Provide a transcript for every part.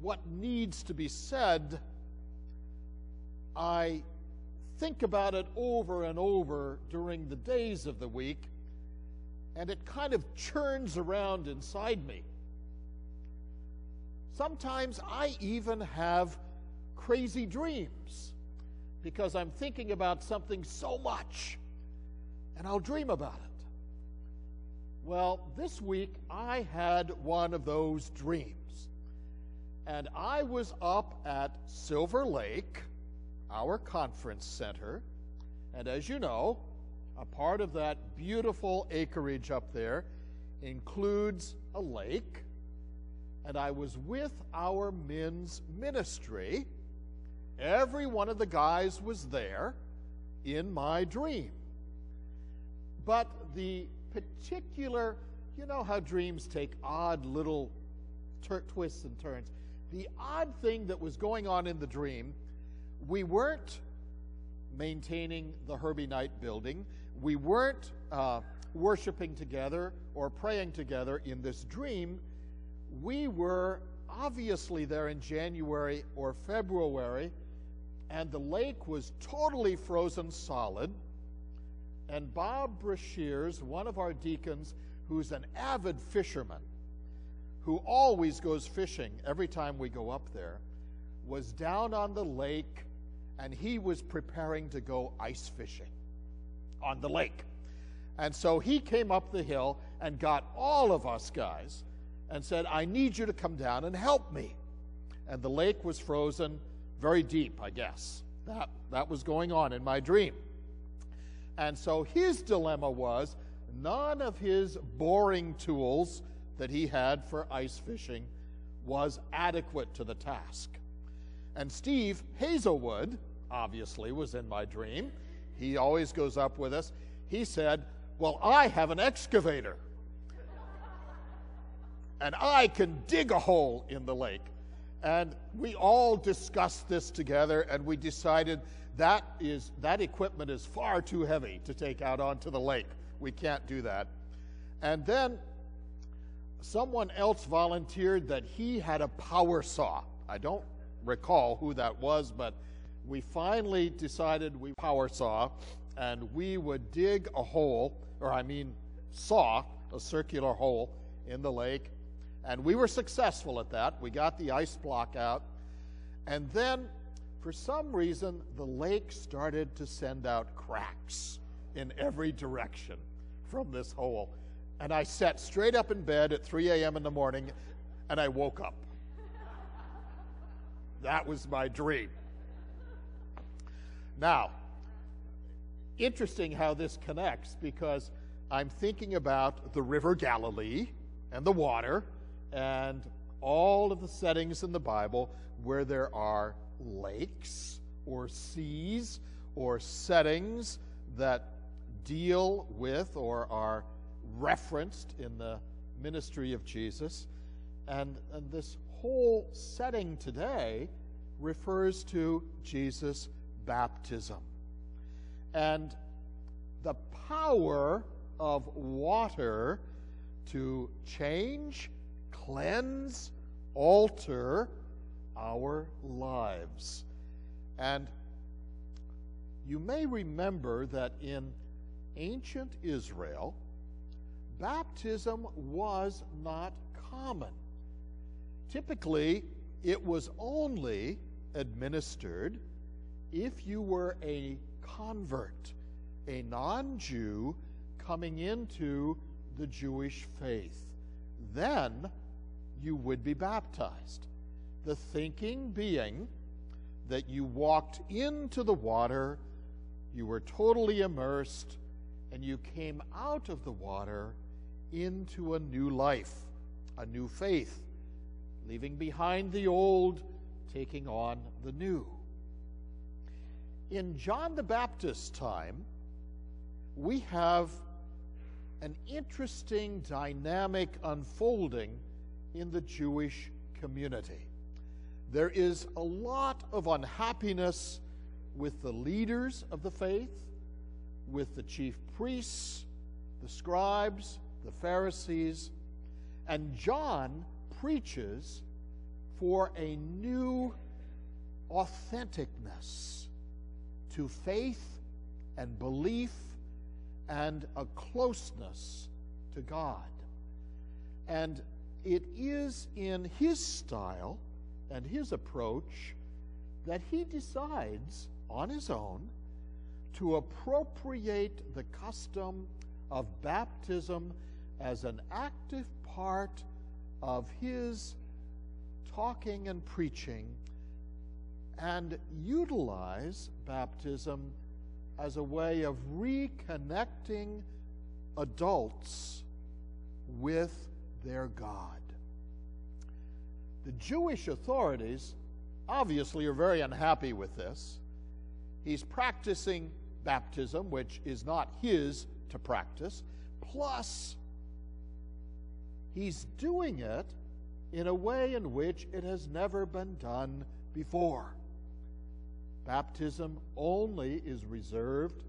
what needs to be said, I think about it over and over during the days of the week, and it kind of churns around inside me. Sometimes I even have crazy dreams because I'm thinking about something so much, and I'll dream about it. Well, this week I had one of those dreams, and I was up at Silver Lake, our conference center, and as you know, a part of that beautiful acreage up there includes a lake, and I was with our men's ministry. Every one of the guys was there in my dream. But the particular, you know how dreams take odd little twists and turns. The odd thing that was going on in the dream, we weren't maintaining the Herbie Knight building. We weren't worshiping together or praying together in this dream. We were obviously there in January or February, and the lake was totally frozen solid. And Bob Brashears, one of our deacons, who's an avid fisherman, who always goes fishing every time we go up there, was down on the lake, and he was preparing to go ice fishing on the lake. And so he came up the hill and got all of us guys and said, I need you to come down and help me. And the lake was frozen very deep, I guess. That was going on in my dream. And so his dilemma was none of his boring tools that he had for ice fishing was adequate to the task. And Steve Hazelwood, obviously, was in my dream. He always goes up with us. He said, well, I have an excavator, and I can dig a hole in the lake. And we all discussed this together, and we decided that equipment is far too heavy to take out onto the lake. We can't do that. And then someone else volunteered that he had a power saw. I don't recall who that was, but we finally decided we power saw, and we would dig a hole, saw a circular hole in the lake. And we were successful at that. We got the ice block out. And then, for some reason, the lake started to send out cracks in every direction from this hole. And I sat straight up in bed at 3 a.m. in the morning, and I woke up. That was my dream. Now, interesting how this connects, because I'm thinking about the River Galilee and the water, and all of the settings in the Bible where there are lakes or seas or settings that deal with or are referenced in the ministry of Jesus. And this whole setting today refers to Jesus' baptism. And the power of water to change, cleanse, alter our lives. And you may remember that in ancient Israel, baptism was not common. Typically, it was only administered if you were a convert, a non-Jew coming into the Jewish faith. Then you would be baptized. The thinking being that you walked into the water, you were totally immersed, and you came out of the water into a new life, a new faith, leaving behind the old, taking on the new. In John the Baptist's time, we have an interesting dynamic unfolding in the Jewish community. There is a lot of unhappiness with the leaders of the faith, with the chief priests, the scribes, the Pharisees, and John preaches for a new authenticness to faith and belief and a closeness to God. And it is in his style and his approach that he decides on his own to appropriate the custom of baptism as an active part of his talking and preaching, and utilize baptism as a way of reconnecting adults with their God. The Jewish authorities obviously are very unhappy with this. He's practicing baptism, which is not his to practice, plus he's doing it in a way in which it has never been done before. Baptism only is reserved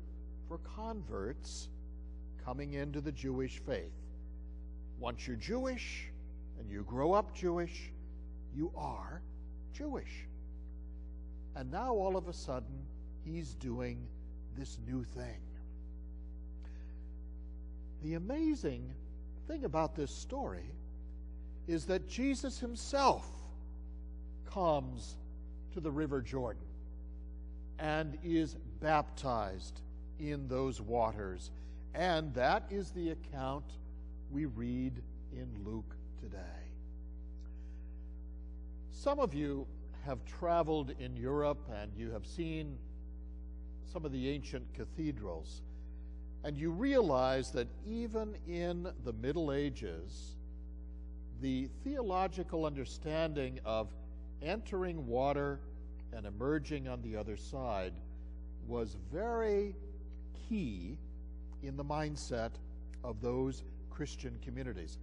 for converts coming into the Jewish faith. Once you're Jewish and you grow up Jewish, you are Jewish. And now all of a sudden, he's doing this new thing. The amazing thing about this story is that Jesus himself comes to the River Jordan and is baptized in those waters. And that is the account we read in Luke today. Some of you have traveled in Europe and you have seen some of the ancient cathedrals, and you realize that even in the Middle Ages, the theological understanding of entering water and emerging on the other side was very key in the mindset of those Christian communities.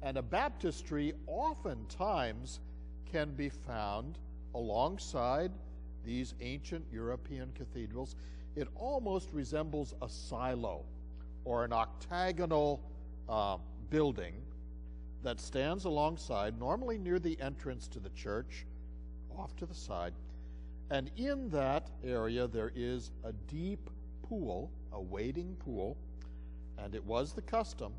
And a baptistry oftentimes can be found alongside these ancient European cathedrals. It almost resembles a silo or an octagonal building that stands alongside, normally near the entrance to the church, off to the side. And in that area there is a deep pool, a wading pool, and it was the custom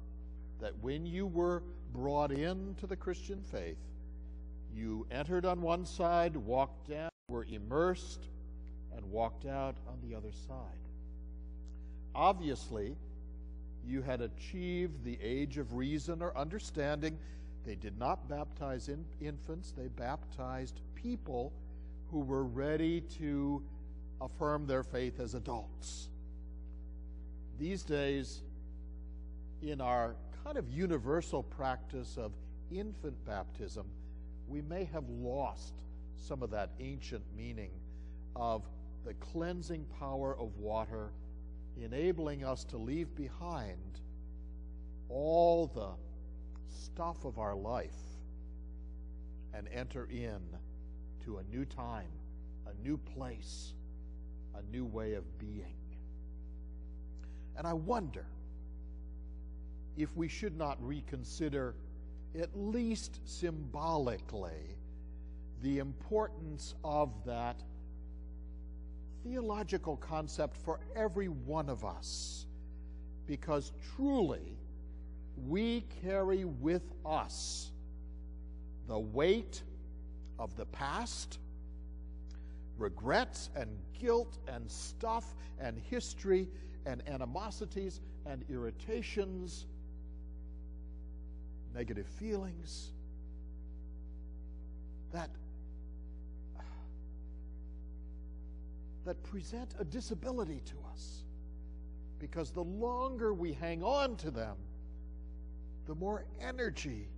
that when you were brought into the Christian faith, you entered on one side, walked down, were immersed, and walked out on the other side. Obviously, you had achieved the age of reason or understanding. They did not baptize infants, they baptized people who were ready to affirm their faith as adults. These days, in our kind of universal practice of infant baptism, we may have lost some of that ancient meaning of the cleansing power of water, enabling us to leave behind all the stuff of our life and enter in to a new time, a new place, a new way of being. And I wonder if we should not reconsider, at least symbolically, the importance of that theological concept for every one of us, because truly we carry with us the weight of the past, regrets and guilt and stuff and history and animosities and irritations, negative feelings that present a disability to us, because the longer we hang on to them, the more energy